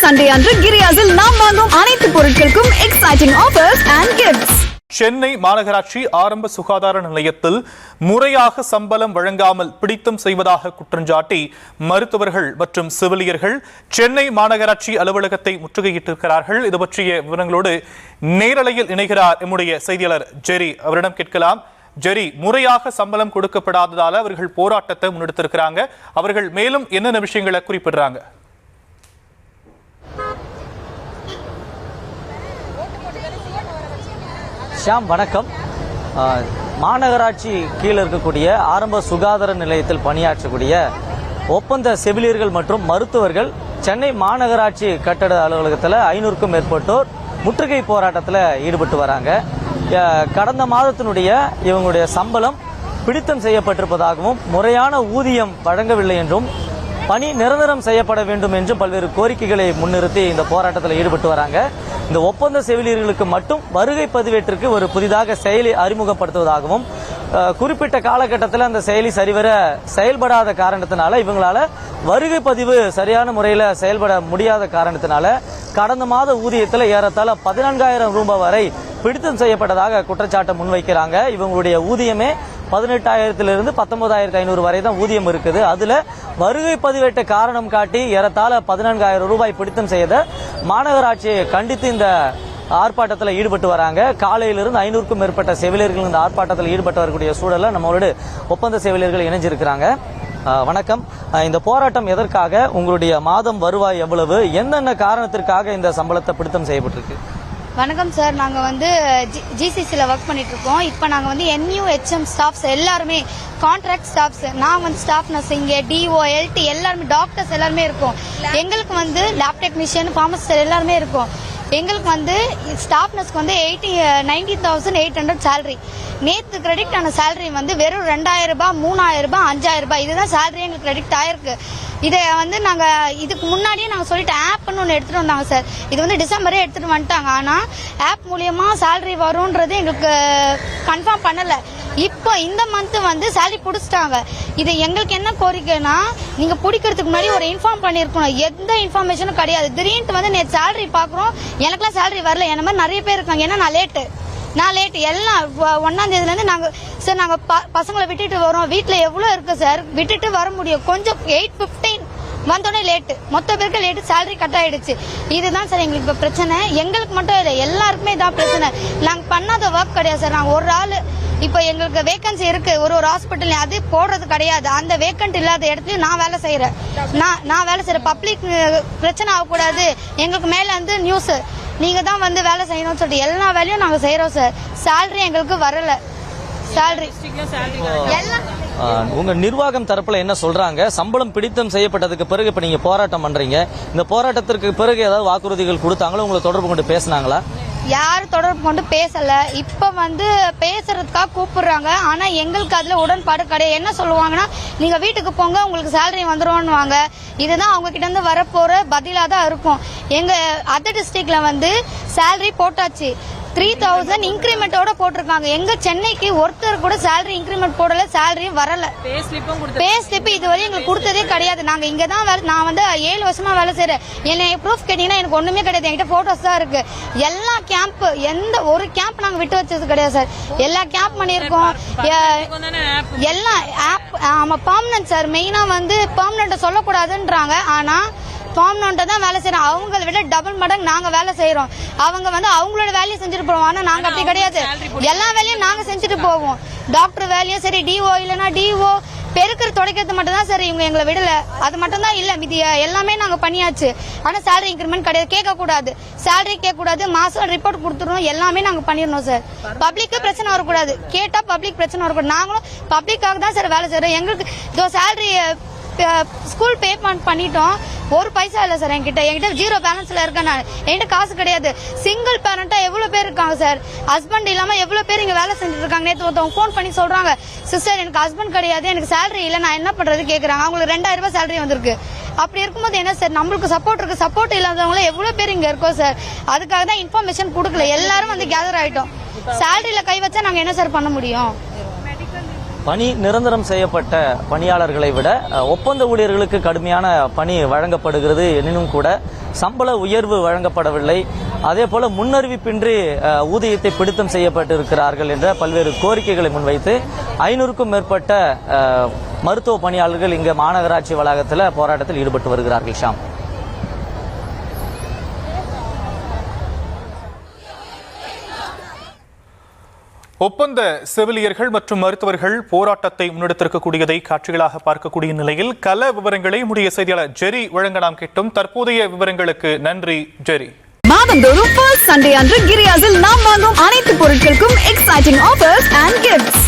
Sunday அன்று கிரியாஸில் நாம் வாங்கும் அனைத்து பொருட்களுக்கும் exciting offers and gifts. Chennai மாநகராட்சி ஆரம்ப சுகாதார நிலையத்தில் முறையாக சம்பளம் வழங்காமல் பிடித்தம் செய்வதாக குற்றஞ்சாட்டி மருத்துவர்கள் மற்றும் செவிலியர்கள் சென்னை மாநகராட்சி அலுவலகத்தை முற்றுகையிட்டிருக்கிறார்கள். இது பற்றிய விவரங்களோடு நேரலையில் இணைகிறார் நம்முடைய செய்தியாளர் ஜெரி. அவரிடம் கேட்கலாம். ஜெரி, முறையாக சம்பளம் கொடுக்கப்படாததால அவர்கள் போராட்டத்தை முன்னெடுத்திருக்கிறாங்க. அவர்கள் மேலும் என்னென்ன விஷயங்களை குறிப்பிடுறாங்க? ஷாம், வணக்கம். மாநகராட்சி கீழே இருக்கக்கூடிய ஆரம்ப சுகாதார நிலையத்தில் பணியாற்றக்கூடிய ஒப்பந்த செவிலியர்கள் மற்றும் மருத்துவர்கள் சென்னை மாநகராட்சி கட்டட அலுவலகத்தில் 500க்கும் மேற்பட்டோர் முற்றுகை போராட்டத்தில் ஈடுபட்டு வராங்க. கடந்த மாதத்தினுடைய இவங்களுடைய சம்பளம் பிடித்தம் செய்யப்பட்டிருப்பதாகவும் முறையான ஊதியம் வழங்கவில்லை என்றும் பணி நிரந்தரம் செய்யப்பட வேண்டும் என்று பல்வேறு கோரிக்கைகளை முன்னிறுத்தி இந்த போராட்டத்தில் ஈடுபட்டு வராங்க. இந்த ஒப்பந்த செவிலியர்களுக்கு மட்டும் வருகை பதிவேற்றிற்கு ஒரு புதிதாக செயலி அறிமுகப்படுத்துவதாகவும் குறிப்பிட்ட காலகட்டத்தில் அந்த செயலி சரிவர செயல்படாத காரணத்தினால இவங்களால வருகை பதிவு சரியான முறையில் செயல்பட முடியாத காரணத்தினால கடந்த மாத ஊதியத்தில் ஏறத்தாழ 14,000 ரூபாய் வரை பிடித்தம் செய்யப்பட்டதாக குற்றச்சாட்டை முன்வைக்கிறாங்க. இவங்களுடைய ஊதியமே 18,000 19,500 வரை தான் ஊதியம் இருக்குது. அதுல வருகை பதிவேட்ட காரணம் காட்டி ஏறத்தாழ 14,000 ரூபாய் பிடித்தம் செய்த மாநகராட்சியை கண்டித்து இந்த ஆர்ப்பாட்டத்தில் ஈடுபட்டு வராங்க. காலையிலிருந்து 500க்கும் மேற்பட்ட செவிலியர்கள் இந்த ஆர்ப்பாட்டத்தில் ஈடுபட்டு வரக்கூடிய சூழலில் நம்மளோட ஒப்பந்த செவிலியர்கள் இணைஞ்சிருக்கிறாங்க. வணக்கம். இந்த போராட்டம் எதற்காக? உங்களுடைய மாதம் வருவாய் எவ்வளவு? என்னென்ன காரணத்திற்காக இந்த சம்பளத்தை பிடித்தம் செய்யப்பட்டிருக்கு? வணக்கம் சார், நாங்கள் ஜிசிசியில் ஒர்க் பண்ணிட்டு இருக்கோம். இப்போ நாங்கள் NUHM ஸ்டாஃப்ஸ் எல்லாருமே கான்ட்ராக்ட் ஸ்டாஃப்ஸ், நான் ஸ்டாஃப் நர்ஸ், இங்கே DO LT எல்லாருமே டாக்டர்ஸ் எல்லாருமே இருக்கும். எங்களுக்கு லேப் டெக்னீஷியன் ஃபார்மசிஸ்ட் எல்லாருமே இருக்கும். எங்களுக்கு ஸ்டாஃப் நர்ஸ்க்கு 90,800 சேலரி. நேற்று கிரெடிட் ஆன சேலரி வெறும் 2,000 ரூபாய், 3,000 ரூபாய், 5,000 ரூபாய் இதுதான் சேலரி எங்களுக்கு கிரெடிட் ஆயிருக்கு. இதை நாங்கள் இதுக்கு முன்னாடியே நாங்கள் சொல்லிட்டு ஆப்னு ஒன்று எடுத்துகிட்டு வந்தாங்க சார். இது டிசம்பரே எடுத்துகிட்டு வந்துட்டாங்க. ஆனால் ஆப் மூலியமா சேலரி வரும்ன்றது எங்களுக்கு கன்ஃபார்ம் பண்ணலை. இப்போ இந்த மந்த் சேலரி பிடிச்சிட்டாங்க. இது எங்களுக்கு என்ன கோரிக்கைன்னா, நீங்க பிடிக்கிறதுக்கு முன்னாடி ஒரு இன்ஃபார்ம் பண்ணிருக்கணும். எந்த இன்ஃபர்மேஷனும் கிடையாது. திடீர்னு நேற்று சேலரி பாக்குறோம், எனக்குலாம் சேலரி வரல. என்ன மாதிரி நிறைய பேர் இருக்காங்க. ஏன்னா நான் லேட்டு எல்லாம் 1ஆம் தேதியிலேருந்து நாங்கள் பசங்களை விட்டுட்டு வரோம். வீட்டில் எவ்வளோ இருக்கு சார், விட்டுட்டு வர முடியும். கொஞ்சம் 8:15 வந்தோடனே லேட்டு, மொத்த பேருக்கு லேட்டு, சேலரி கட் ஆயிடுச்சு. இதுதான் சார் எங்களுக்கு இப்போ பிரச்சனை. எங்களுக்கு மட்டும் இல்லை, எல்லாருக்குமே இதான் பிரச்சனை. நாங்கள் பண்ணாத ஒர்க் கிடையாது சார். நாங்கள் ஒரு ஆள் இப்போ எங்களுக்கு வேகன்சி இருக்கு ஒரு ஹாஸ்பிட்டல், அது போடுறது கிடையாது. அந்த வேக்கன்ட் இல்லாத இடத்துலயும் நான் வேலை செய்யறேன். பப்ளிக் பிரச்சனை ஆகக்கூடாது, எங்களுக்கு மேல நியூஸ் நீங்க தான் வேலை செய்யணும்னு சொல்லிட்டு எல்லா வேலையும் நாங்க செய்யறோம் சார். சேலரி எங்களுக்கு வரல. உங்க நிர்வாகம் தரப்புல என்ன சொல்றாங்க? சம்பளம் பிடித்தம் செய்யப்பட்டதுக்கு பிறகு இப்ப நீங்க போராட்டம் பண்றீங்க. இந்த போராட்டத்திற்கு பிறகு ஏதாவது வாக்குறுதிகள் கொடுத்தாங்களோ? உங்களை தொடர்பு கொண்டு பேசினாங்களா? யாரும் தொடர்பு கொண்டு பேசல. இப்ப பேசுறதுக்காக கூப்பிடுறாங்க. ஆனா எங்களுக்கு அதுல உடன்பாடு கிடையாது. என்ன சொல்லுவாங்கன்னா, நீங்க வீட்டுக்கு போங்க, உங்களுக்கு சேலரி வந்துருவாங்க. இதுதான் அவங்க கிட்ட இருந்து வரப்போற பதிலா தான் இருக்கும். எங்க அதர் டிஸ்ட்ரிக்ட்ல சேலரி போட்டாச்சு. 3,000 இன்கிரிமெண்டோட போட்டிருக்காங்க. எங்க சென்னைக்கு ஒருத்தர் கூட சேலரி இன்கிரிமெண்ட் போடல, சேலரியும் வரல. பே ஸ்லிப் இதுவரை எங்களுக்கு கொடுத்ததே கிடையாது. நாங்க இங்க தான் நான் 7 வருஷமா வேலை செய்யறேன். என்ன ப்ரூஃப் கேட்டீங்கன்னா எனக்கு ஒண்ணுமே கிடையாது. என்கிட்ட போட்டோஸ் தான் இருக்கு. எல்லா கேம்ப், எந்த ஒரு கேம்ப் நாங்க விட்டு வச்சது கிடையாது சார். எல்லா கேம்ப் பண்ணிருக்கோம். எல்லாம் ஆப் பெர்மனன்ட் சார். மெயினா பெர்மனன்ட் சொல்லக்கூடாதுன்றாங்க. ஆனா பெர்மனன்ட் தான் வேலை செய்யறோம். அவங்களை விட டபுள் மடங்கு நாங்க வேலை செய்யறோம். அவங்க அவங்களோட வேலையை செஞ்சுட்டு போவோம். ஆனா நாங்க அப்படி கிடையாது. எல்லா வேலையும் நாங்க செஞ்சுட்டு போவோம். டாக்டர் வேலையும் சரி, DO இல்லைன்னா DO பெருக்கிற தொடக்கிறது மட்டும் தான் சார் இவங்க எங்களை விடல. அது மட்டும் தான் இல்ல, மீதி எல்லாமே நாங்க பண்ணியாச்சு. ஆனா சேலரி இன்கிரிமெண்ட் கிடையாது. கேட்க கூடாது, சேலரி கேட்க கூடாது, மாசம் ரிப்போர்ட் கொடுத்துருவோம். எல்லாமே நாங்க பண்ணிடணும் சார். பப்ளிக்கு பிரச்சனை வரக்கூடாது. கேட்டா பப்ளிக் பிரச்சனை வரக்கூடாது. நாங்களும் பப்ளிக்காக தான் சார் வேலை செய்யறோம். எங்களுக்கு சேலரி ஸ்கூல் பே பண்ணிட்டோம். ஒரு பைசா இல்ல சார். என்கிட்ட 0 பேலன்ஸ்ல இருக்கேன். நான் என்கிட்ட காசு கிடையாது. சிங்கிள் பேரண்டா எவ்வளவு பேர் இருக்காங்க சார். ஹஸ்பண்ட் இல்லாம எவ்வளவு பேர் இங்க வேலை செஞ்சுட்டு இருக்காங்க. நேற்று ஒருத்தவங்க போன் பண்ணி சொல்றாங்க, சிஸ்டர் எனக்கு ஹஸ்பண்ட் கிடையாது, எனக்கு சேலரி இல்ல, நான் என்ன பண்றது கேக்குறாங்க. அவங்களுக்கு 2,000 ரூபாய் சேலரி வந்திருக்கு. அப்படி இருக்கும்போது என்ன சார், நம்மளுக்கு சப்போர்ட் இருக்கு. சப்போர்ட் இல்லாதவங்கள எவ்வளவு பேர் இங்க இருக்கோம் சார். அதுக்காக தான் இன்ஃபர்மேஷன் கொடுக்கல. எல்லாரும் கேதர் ஆயிட்டோம். சேலரியில கை வச்சா நாங்க என்ன சார் பண்ண முடியும்? பணி நிரந்தரம் செய்யப்பட்ட பணியாளர்களை விட ஒப்பந்த ஊழியர்களுக்கு கடுமையான பணி வழங்கப்படுகிறது. எனினும் கூட சம்பள உயர்வு வழங்கப்படவில்லை. அதே போல முன்னறிவிப்பின்றி ஊதியத்தை பிடித்தம் செய்யப்பட்டிருக்கிறார்கள் என்ற பல்வேறு கோரிக்கைகளை முன்வைத்து 500க்கும் மேற்பட்ட மருத்துவ பணியாளர்கள் இங்கு மாநகராட்சி வளாகத்தில் போராட்டத்தில் ஈடுபட்டு வருகிறார்கள். ஷாம். ஒப்பந்த செவிலியர்கள் மற்றும் மருத்துவர்கள் போராட்டத்தை முன்னெடுத்திருக்கக்கூடியதை காட்சிகளாக பார்க்கக்கூடிய நிலையில் கள விவரங்களை நம்முடைய செய்தியாளர் ஜெரி வழங்க நாம் கேட்டோம். தற்போதைய விவரங்களுக்கு நன்றி ஜெரி. மாதந்தோறும் ஃபர்ஸ்ட் சண்டே அன்று கிரியாஸில் நாம் வாங்கும் அனைத்து பொருட்களுக்கும் எக்ஸைட்டிங் ஆஃபர்ஸ் அண்ட் கிஃப்ட்ஸ்.